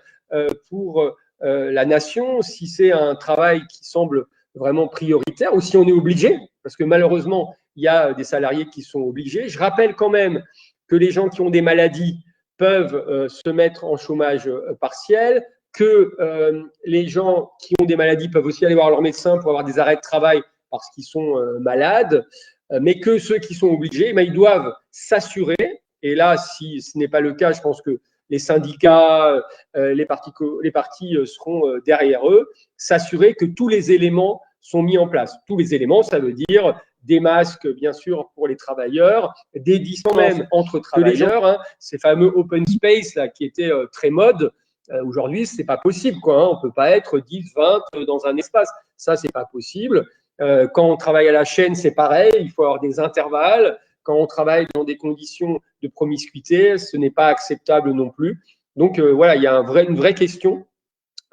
pour la nation, si c'est un travail qui semble vraiment prioritaire ou si on est obligé, parce que malheureusement, il y a des salariés qui sont obligés. Je rappelle quand même que les gens qui ont des maladies peuvent se mettre en chômage partiel, que les gens qui ont des maladies peuvent aussi aller voir leur médecin pour avoir des arrêts de travail parce qu'ils sont malades, mais que ceux qui sont obligés, ils doivent s'assurer, et là, si ce n'est pas le cas, je pense que les syndicats, les partis seront derrière eux, s'assurer que tous les éléments sont mis en place. Tous les éléments, ça veut dire des masques, bien sûr, pour les travailleurs, des distances même entre travailleurs, hein, ces fameux open space là, qui étaient très mode. Aujourd'hui, ce n'est pas possible, quoi, hein, on ne peut pas être 10, 20 dans un espace. Ça, ce n'est pas possible. Quand on travaille à la chaîne, c'est pareil, il faut avoir des intervalles. Quand on travaille dans des conditions de promiscuité, ce n'est pas acceptable non plus. Donc voilà, il y a une vraie question.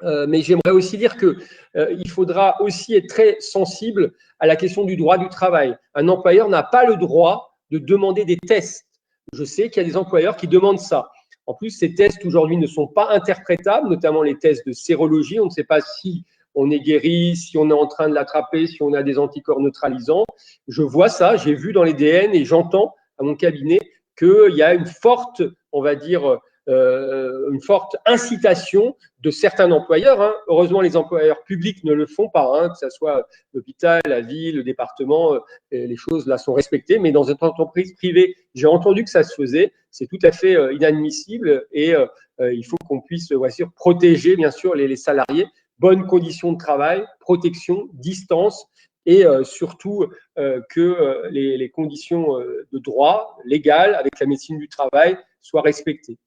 Mais j'aimerais aussi dire qu'il faudra aussi être très sensible à la question du droit du travail. Un employeur n'a pas le droit de demander des tests. Je sais qu'il y a des employeurs qui demandent ça. En plus, ces tests aujourd'hui ne sont pas interprétables, notamment les tests de sérologie. On ne sait pas si on est guéri, si on est en train de l'attraper, si on a des anticorps neutralisants. Je vois ça, j'ai vu dans les DN et j'entends à mon cabinet qu'il y a une forte, on va dire, une forte incitation de certains employeurs. Hein. Heureusement, les employeurs publics ne le font pas, hein, que ce soit l'hôpital, la ville, le département, les choses là sont respectées. Mais dans une entreprise privée, j'ai entendu que ça se faisait. C'est tout à fait inadmissible et il faut qu'on puisse protéger, bien sûr, les salariés. Bonnes conditions de travail, protection, distance et surtout que les conditions de droit légales avec la médecine du travail soient respectées.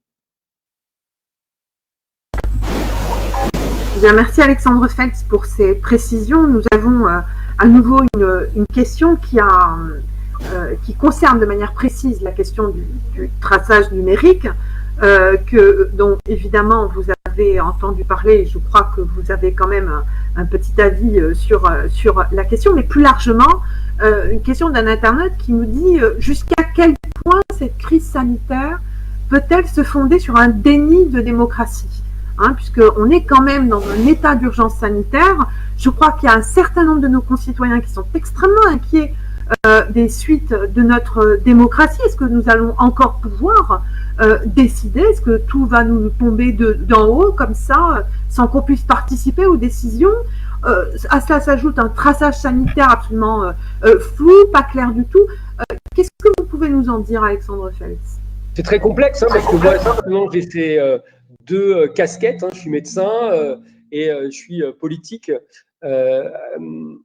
Bien, merci Alexandre Feltz pour ces précisions. Nous avons à nouveau une question qui concerne de manière précise la question du traçage numérique, dont évidemment vous avez entendu parler. Je crois que vous avez quand même un petit avis sur la question, mais plus largement, une question d'un internaute qui nous dit jusqu'à quel point cette crise sanitaire peut-elle se fonder sur un déni de démocratie, hein, puisqu'on est quand même dans un état d'urgence sanitaire. Je crois qu'il y a un certain nombre de nos concitoyens qui sont extrêmement inquiets des suites de notre démocratie. Est-ce que nous allons encore pouvoir décider? Est-ce que tout va nous tomber d'en haut comme ça, sans qu'on puisse participer aux décisions? À cela s'ajoute un traçage sanitaire absolument flou, pas clair du tout. Qu'est-ce que vous pouvez nous en dire, Alexandre Feltz? C'est très complexe, hein, parce que moi, simplement, j'ai ces deux casquettes. Hein, je suis médecin et je suis politique.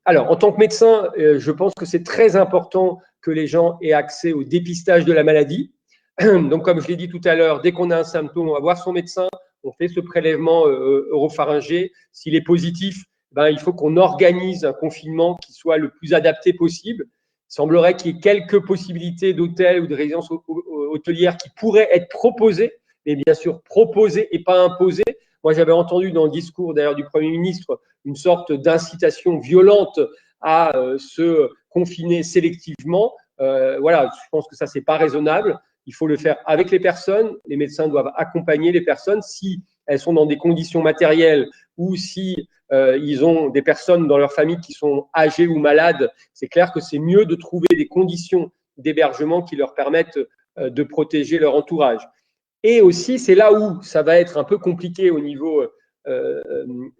Alors, en tant que médecin, je pense que c'est très important que les gens aient accès au dépistage de la maladie. Donc, comme je l'ai dit tout à l'heure, dès qu'on a un symptôme, on va voir son médecin, on fait ce prélèvement oropharyngé. S'il est positif, il faut qu'on organise un confinement qui soit le plus adapté possible. Il semblerait qu'il y ait quelques possibilités d'hôtels ou de résidences hôtelières qui pourraient être proposées, mais bien sûr proposées et pas imposées. Moi, j'avais entendu dans le discours d'ailleurs du Premier ministre une sorte d'incitation violente à se confiner sélectivement. Voilà, je pense que ça, c'est pas raisonnable. Il faut le faire avec les personnes. Les médecins doivent accompagner les personnes si elles sont dans des conditions matérielles ou si ils ont des personnes dans leur famille qui sont âgées ou malades. C'est clair que c'est mieux de trouver des conditions d'hébergement qui leur permettent de protéger leur entourage. Et aussi, c'est là où ça va être un peu compliqué au niveau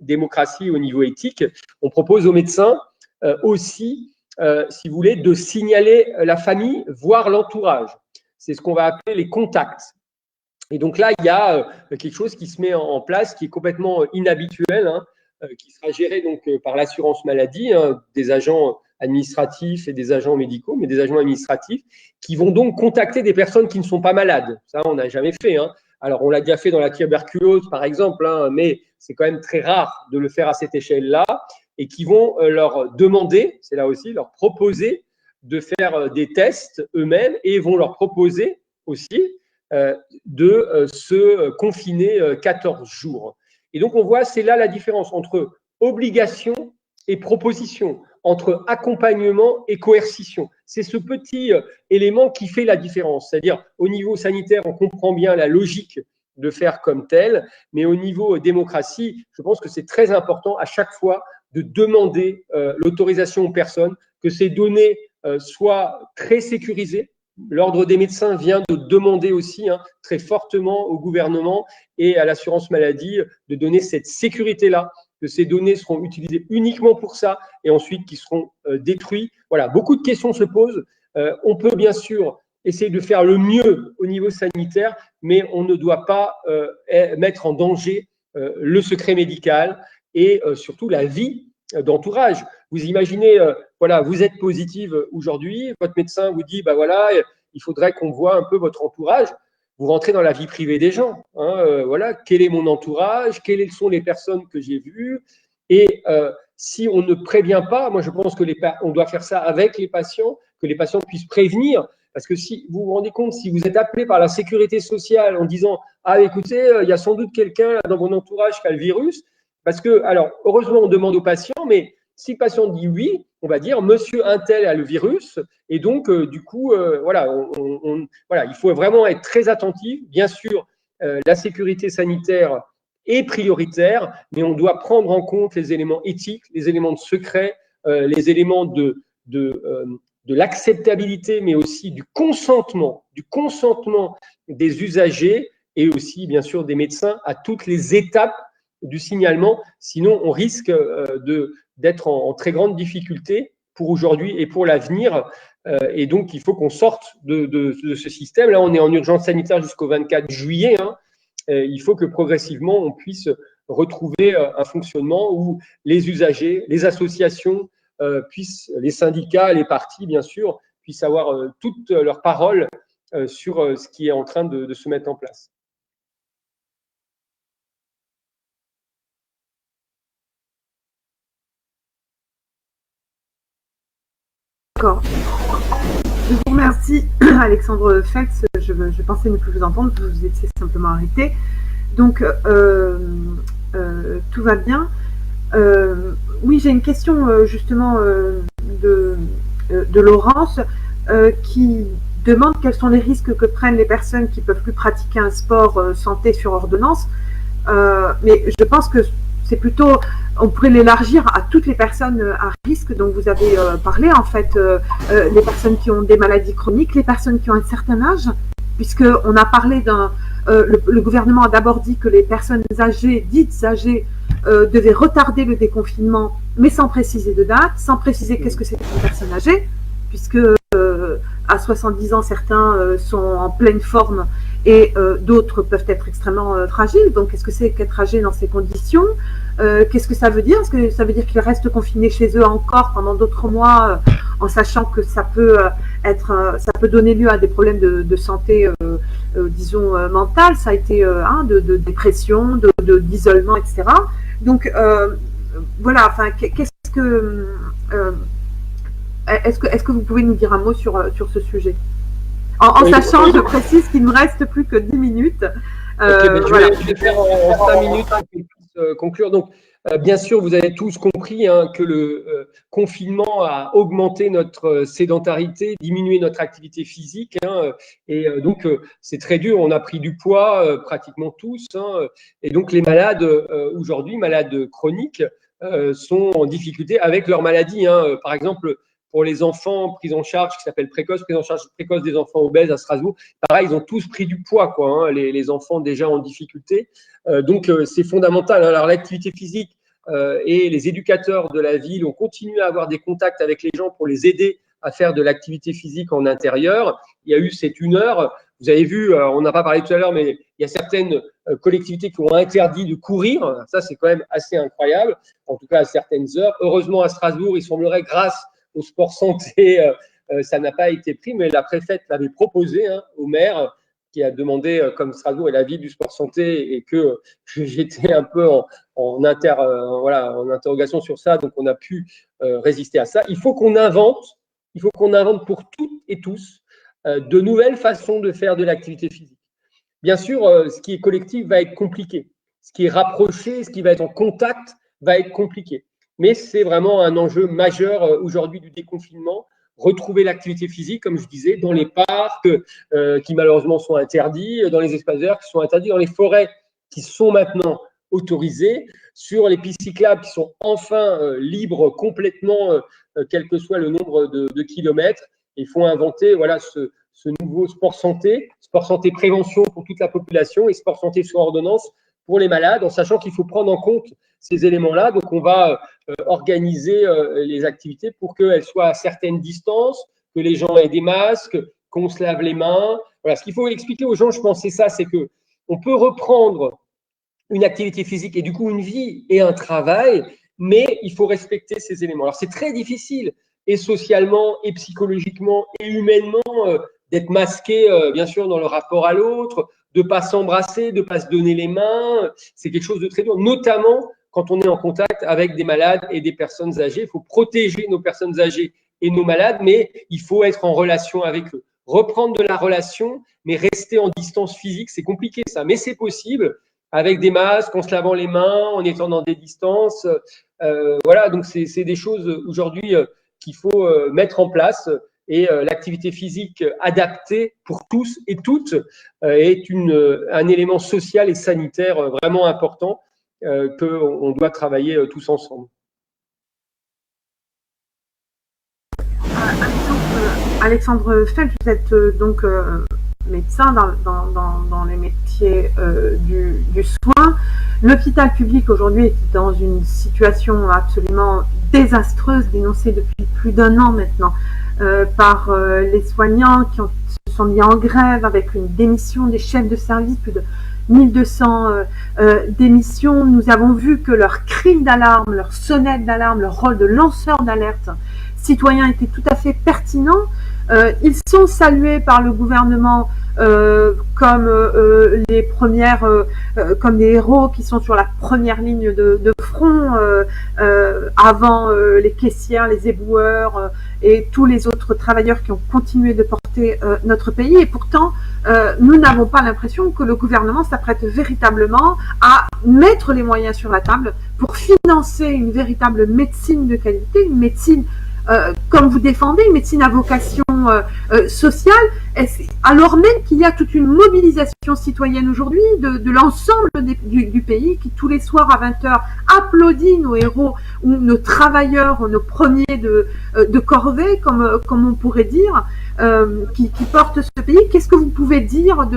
démocratie, au niveau éthique. On propose aux médecins aussi, si vous voulez, de signaler la famille, voire l'entourage. C'est ce qu'on va appeler les contacts. Et donc là, il y a quelque chose qui se met en place, qui est complètement inhabituel, hein, qui sera géré donc par l'assurance maladie, hein, des agents administratifs et des agents médicaux, mais des agents administratifs, qui vont donc contacter des personnes qui ne sont pas malades. Ça, on n'a jamais fait, hein. Alors, on l'a déjà fait dans la tuberculose, par exemple, hein, mais c'est quand même très rare de le faire à cette échelle-là, et qui vont leur demander, c'est là aussi, leur proposer de faire des tests eux-mêmes, et vont leur proposer aussi de se confiner 14 jours. Et donc, on voit, c'est là la différence entre obligation et proposition, entre accompagnement et coercition. C'est ce petit élément qui fait la différence. C'est-à-dire, au niveau sanitaire, on comprend bien la logique de faire comme tel, mais au niveau démocratie, je pense que c'est très important à chaque fois de demander l'autorisation aux personnes, que ces données soient très sécurisées. L'Ordre des médecins vient de demander aussi très fortement au gouvernement et à l'assurance maladie de donner cette sécurité-là, que ces données seront utilisées uniquement pour ça et ensuite qui seront détruites. Voilà, beaucoup de questions se posent. On peut bien sûr essayer de faire le mieux au niveau sanitaire, mais on ne doit pas mettre en danger le secret médical et surtout la vie d'entourage. Vous imaginez, voilà, vous êtes positive aujourd'hui, votre médecin vous dit, bah voilà, il faudrait qu'on voit un peu votre entourage. Vous rentrez dans la vie privée des gens. Hein, voilà, quel est mon entourage, quelles sont les personnes que j'ai vues. Et si on ne prévient pas, moi je pense que on doit faire ça avec les patients, que les patients puissent prévenir. Parce que si vous vous rendez compte, si vous êtes appelé par la sécurité sociale en disant « Ah, écoutez, il y a sans doute quelqu'un dans mon entourage qui a le virus », parce que, alors, heureusement, on demande aux patients, mais si le patient dit oui, on va dire « Monsieur Untel a le virus », et donc, du coup, voilà, voilà, il faut vraiment être très attentif. Bien sûr, la sécurité sanitaire est prioritaire, mais on doit prendre en compte les éléments éthiques, les éléments de secret, les éléments de l'acceptabilité, mais aussi du consentement des usagers et aussi, bien sûr, des médecins à toutes les étapes du signalement. Sinon, on risque d'être en très grande difficulté pour aujourd'hui et pour l'avenir. Et donc, il faut qu'on sorte de ce système. Là, on est en urgence sanitaire jusqu'au 24 juillet. Hein. Il faut que progressivement, on puisse retrouver un fonctionnement où les usagers, les associations, les syndicats, les partis, bien sûr, puissent avoir toute leur parole sur ce qui est en train de se mettre en place. D'accord. Je vous remercie, Alexandre Feltz. Je pensais ne plus vous entendre, vous étiez simplement arrêté. Donc, tout va bien. Oui, j'ai une question justement de Laurence qui demande quels sont les risques que prennent les personnes qui ne peuvent plus pratiquer un sport santé sur ordonnance. Mais je pense que c'est plutôt, on pourrait l'élargir à toutes les personnes à risque dont vous avez parlé, en fait, les personnes qui ont des maladies chroniques, les personnes qui ont un certain âge, puisqu'on a parlé le gouvernement a d'abord dit que les personnes âgées, dites âgées, devaient retarder le déconfinement, mais sans préciser de date, sans préciser qu'est-ce que c'est une personne âgée, puisque à 70 ans, certains sont en pleine forme et d'autres peuvent être extrêmement fragiles. Donc, qu'est-ce que c'est qu'être âgé dans ces conditions? Qu'est-ce que ça veut dire? Est-ce que ça veut dire qu'ils restent confinés chez eux encore pendant d'autres mois, en sachant que ça peut donner lieu à des problèmes de santé, disons, mentale? Ça a été de dépression, d'isolement, etc. Donc, voilà, enfin, qu'est-ce que... Est-ce que vous pouvez nous dire un mot sur ce sujet? En sachant, je précise qu'il ne me reste plus que 10 minutes. Voilà. Je vais faire en 5 minutes pour qu'on puisse conclure. Donc, bien sûr, vous avez tous compris que le confinement a augmenté notre sédentarité, diminué notre activité physique. Et donc, c'est très dur. On a pris du poids, pratiquement tous. Et donc, les malades, aujourd'hui, malades chroniques, sont en difficulté avec leur maladie. Par exemple, pour les enfants pris en charge, qui s'appelle précoce, prise en charge précoce des enfants obèses à Strasbourg, pareil, ils ont tous pris du poids, quoi, les enfants déjà en difficulté. Donc, c'est fondamental. Alors, l'activité physique et les éducateurs de la ville ont continué à avoir des contacts avec les gens pour les aider à faire de l'activité physique en intérieur. Il y a eu cette 1 heure. Vous avez vu, on n'a pas parlé tout à l'heure, mais il y a certaines collectivités qui ont interdit de courir. Ça, c'est quand même assez incroyable, en tout cas à certaines heures. Heureusement, à Strasbourg, il semblerait, grâce au sport santé, ça n'a pas été pris, mais la préfète l'avait proposé au maire, qui a demandé, comme Strasbourg est la ville du sport santé, et que j'étais un peu en interrogation sur ça, donc on a pu résister à ça. Il faut qu'on invente pour toutes et tous de nouvelles façons de faire de l'activité physique. Bien sûr, ce qui est collectif va être compliqué. Ce qui est rapproché, ce qui va être en contact va être compliqué. Mais c'est vraiment un enjeu majeur aujourd'hui du déconfinement. Retrouver l'activité physique, comme je disais, dans les parcs qui malheureusement sont interdits, dans les espaces verts qui sont interdits, dans les forêts qui sont maintenant autorisées, sur les pistes cyclables qui sont enfin libres complètement, quel que soit le nombre de kilomètres. Il faut inventer ce nouveau sport santé prévention pour toute la population et sport santé sur ordonnance pour les malades, en sachant qu'il faut prendre en compte ces éléments-là. Donc, on va organiser les activités pour qu'elles soient à certaines distances, que les gens aient des masques, qu'on se lave les mains. Voilà, ce qu'il faut expliquer aux gens, je pense, c'est ça, c'est que on peut reprendre une activité physique et du coup une vie et un travail, mais il faut respecter ces éléments. Alors, c'est très difficile, et socialement, et psychologiquement, et humainement, d'être masqué, bien sûr, dans le rapport à l'autre, de ne pas s'embrasser, de ne pas se donner les mains. C'est quelque chose de très dur, notamment quand on est en contact avec des malades et des personnes âgées. Il faut protéger nos personnes âgées et nos malades, mais il faut être en relation avec eux. Reprendre de la relation, mais rester en distance physique, c'est compliqué ça, mais c'est possible avec des masques, en se lavant les mains, en étant dans des distances. Voilà, donc c'est des choses aujourd'hui qu'il faut mettre en place. Et l'activité physique adaptée pour tous et toutes est un élément social et sanitaire vraiment important qu'on doit travailler tous ensemble. Alexandre Feltz, vous êtes donc médecin dans les métiers du soin. L'hôpital public aujourd'hui est dans une situation absolument désastreuse, dénoncée depuis plus d'1 an maintenant par les soignants qui se sont mis en grève avec une démission des chefs de service, plus de 1200 démissions. Nous avons vu que leur cri d'alarme, leur sonnette d'alarme, leur rôle de lanceur d'alerte citoyen était tout à fait pertinent. Ils sont salués par le gouvernement comme les premières, comme des héros qui sont sur la première ligne de front avant les caissières, les éboueurs et tous les autres travailleurs qui ont continué de porter notre pays. Et pourtant, nous n'avons pas l'impression que le gouvernement s'apprête véritablement à mettre les moyens sur la table pour financer une véritable médecine de qualité, une médecine comme vous défendez, une médecine à vocation sociale, alors même qu'il y a toute une mobilisation citoyenne aujourd'hui de l'ensemble du pays qui, tous les soirs à 20h, applaudit nos héros ou nos travailleurs, nos premiers de corvée, comme on pourrait dire, qui portent ce pays. Qu'est-ce que vous pouvez dire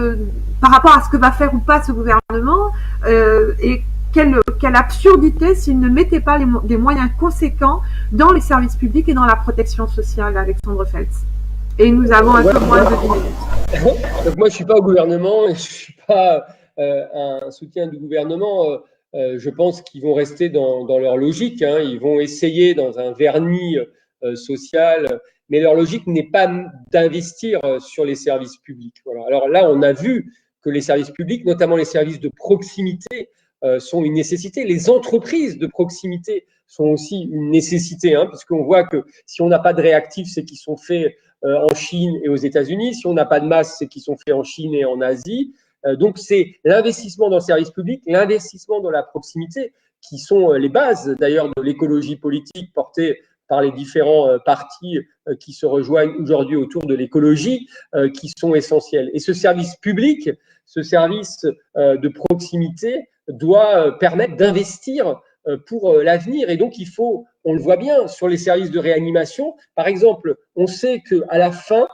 par rapport à ce que va faire ou pas ce gouvernement et quelle absurdité s'ils ne mettaient pas des moyens conséquents dans les services publics et dans la protection sociale, Alexandre Feltz. Et nous avons un peu moins de 10 minutes. Donc moi, je ne suis pas au gouvernement, je ne suis pas un soutien du gouvernement. Je pense qu'ils vont rester dans leur logique. Ils vont essayer dans un vernis social, mais leur logique n'est pas d'investir sur les services publics. Voilà. Alors là, on a vu que les services publics, notamment les services de proximité, sont une nécessité. Les entreprises de proximité sont aussi une nécessité, puisqu'on voit que si on n'a pas de réactifs, c'est qu'ils sont faits en Chine et aux États-Unis. Si on n'a pas de masques, c'est qu'ils sont faits en Chine et en Asie. Donc, c'est l'investissement dans le service public, l'investissement dans la proximité, qui sont les bases d'ailleurs de l'écologie politique portée par les différents partis qui se rejoignent aujourd'hui autour de l'écologie, qui sont essentiels. Et ce service public, ce service de proximité doit permettre d'investir pour l'avenir. Et donc, il faut, on le voit bien, sur les services de réanimation, par exemple, on sait qu'à la fin,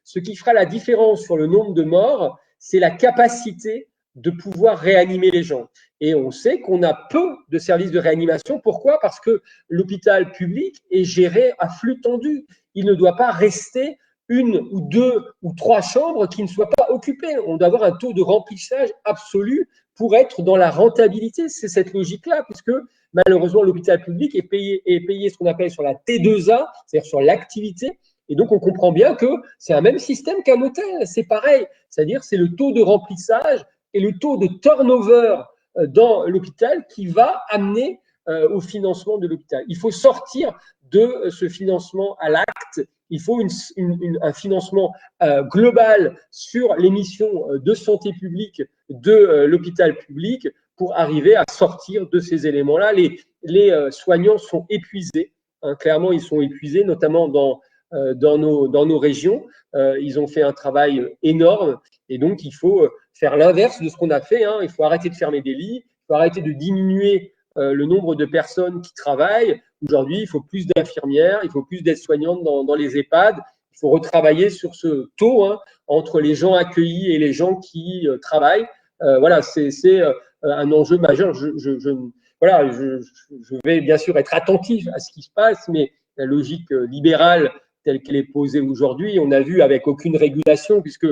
ce qui fera la différence sur le nombre de morts, c'est la capacité de pouvoir réanimer les gens. Et on sait qu'on a peu de services de réanimation. Pourquoi ? Parce que l'hôpital public est géré à flux tendu. Il ne doit pas rester une ou deux ou trois chambres qui ne soient pas occupées. On doit avoir un taux de remplissage absolu pour être dans la rentabilité. C'est cette logique-là, puisque malheureusement, l'hôpital public est payé ce qu'on appelle sur la T2A, c'est-à-dire sur l'activité. Et donc, on comprend bien que c'est un même système qu'un hôtel. C'est pareil. C'est-à-dire, c'est le taux de remplissage et le taux de turnover dans l'hôpital qui va amener au financement de l'hôpital. Il faut sortir de ce financement à l'acte. Il faut un financement global sur les missions de santé publique de l'hôpital public pour arriver à sortir de ces éléments-là. Les soignants sont épuisés. Hein, clairement, ils sont épuisés, notamment dans nos régions. Ils ont fait un travail énorme et donc il faut faire l'inverse de ce qu'on a fait. Hein. Il faut arrêter de fermer des lits, il faut arrêter de diminuer le nombre de personnes qui travaillent. Aujourd'hui, il faut plus d'infirmières, il faut plus d'aides-soignantes dans les EHPAD. Il faut retravailler sur ce taux entre les gens accueillis et les gens qui travaillent. Voilà, c'est un enjeu majeur. Je vais bien sûr être attentif à ce qui se passe, mais la logique libérale telle qu'elle est posée aujourd'hui, on a vu avec aucune régulation, puisque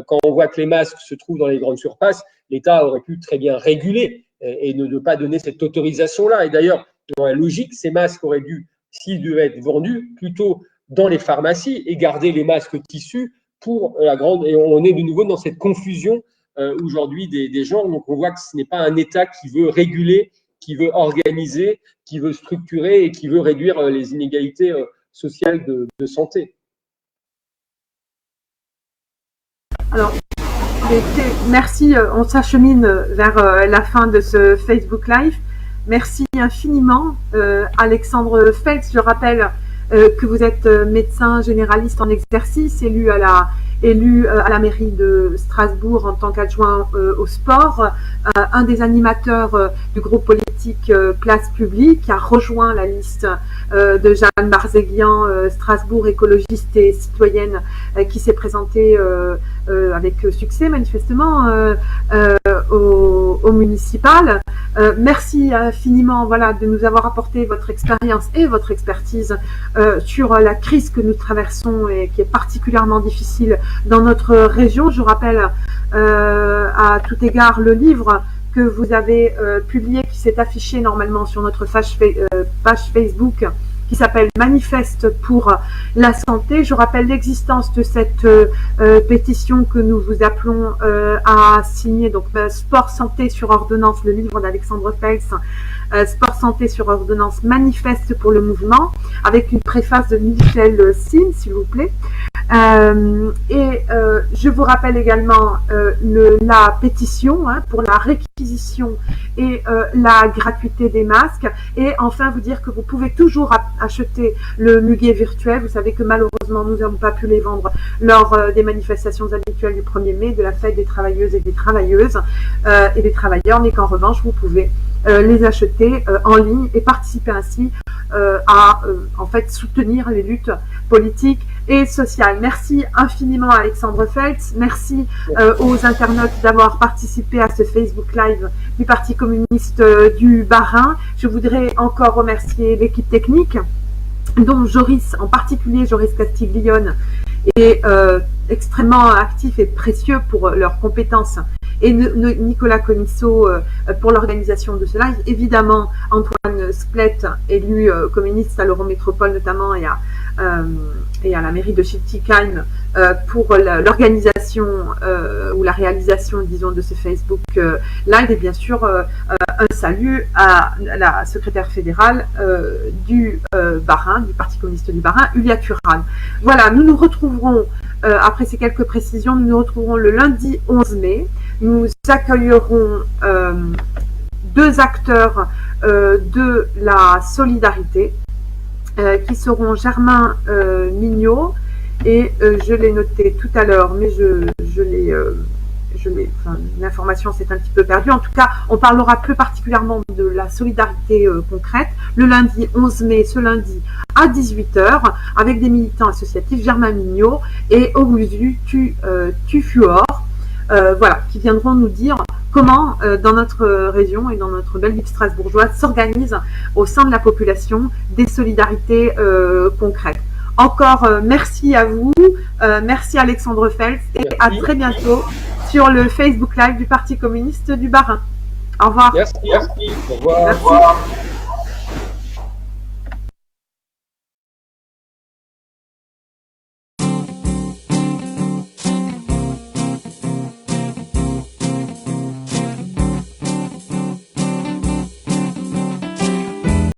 quand on voit que les masques se trouvent dans les grandes surfaces, l'État aurait pu très bien réguler et ne pas donner cette autorisation-là. Et d'ailleurs, dans la logique, ces masques auraient dû, s'ils devaient être vendus, plutôt dans les pharmacies et garder les masques tissus pour la grande. Et on est de nouveau dans cette confusion aujourd'hui des gens. Donc on voit que ce n'est pas un État qui veut réguler, qui veut organiser, qui veut structurer et qui veut réduire les inégalités sociales de santé. Alors, merci. On s'achemine vers la fin de ce Facebook Live. Merci infiniment, Alexandre Feltz. Je rappelle que vous êtes médecin généraliste en exercice, élu à la mairie de Strasbourg en tant qu'adjoint au sport, un des animateurs du groupe politique Place Publique, qui a rejoint la liste de Jeanne Barzéguian, Strasbourg écologiste et citoyenne, qui s'est présentée avec succès manifestement au municipal. Merci infiniment de nous avoir apporté votre expérience et votre expertise sur la crise que nous traversons et qui est particulièrement difficile dans notre région. Je rappelle à tout égard le livre que vous avez publié, qui s'est affiché normalement sur notre page Facebook, qui s'appelle Manifeste pour la santé. Je rappelle l'existence de cette pétition que nous vous appelons à signer, donc Sport Santé sur ordonnance, le livre d'Alexandre Feltz, Sport Santé sur ordonnance, Manifeste pour le mouvement, avec une préface de Michel Sim, s'il vous plaît. Je vous rappelle également la pétition pour la réquisition et la gratuité des masques, et enfin vous dire que vous pouvez toujours acheter le muguet virtuel. Vous savez que malheureusement nous n'avons pas pu les vendre lors des manifestations habituelles du 1er mai, de la fête des travailleuses et des travailleuses et des travailleurs, mais qu'en revanche vous pouvez les acheter en ligne et participer ainsi à en fait soutenir les luttes politiques et sociales. Merci infiniment Alexandre Feltz, merci aux internautes d'avoir participé à ce Facebook Live du Parti communiste du Bas-Rhin. Je voudrais encore remercier l'équipe technique, dont Joris, en particulier Joris Castiglione, est extrêmement actif et précieux pour leurs compétences, et Nicolas Conisso pour l'organisation de ce live. Évidemment, Antoine Splet, élu communiste à l'Eurométropole notamment, et à la mairie de Schiltigheim pour l'organisation ou la réalisation, disons, de ce Facebook Live. Et bien sûr, un salut à la secrétaire fédérale du Bas-Rhin, du Parti communiste du Bas-Rhin, Ulia Turan. Voilà, nous nous retrouverons, après ces quelques précisions, nous nous retrouverons le lundi 11 mai. Nous accueillerons deux acteurs de la solidarité, qui seront Germain Mignot et je l'ai noté tout à l'heure, mais l'information s'est un petit peu perdue. En tout cas, on parlera plus particulièrement de la solidarité concrète le lundi 11 mai, ce lundi à 18 h, avec des militants associatifs, Germain Mignot et Ogusu Tufuor, qui viendront nous dire comment, dans notre région et dans notre belle ville strasbourgeoise, s'organisent au sein de la population des solidarités concrètes. Encore merci à vous, merci Alexandre Fels et à très bientôt sur le Facebook Live du Parti communiste du Bas-Rhin. Au revoir. Merci. Au revoir. Merci.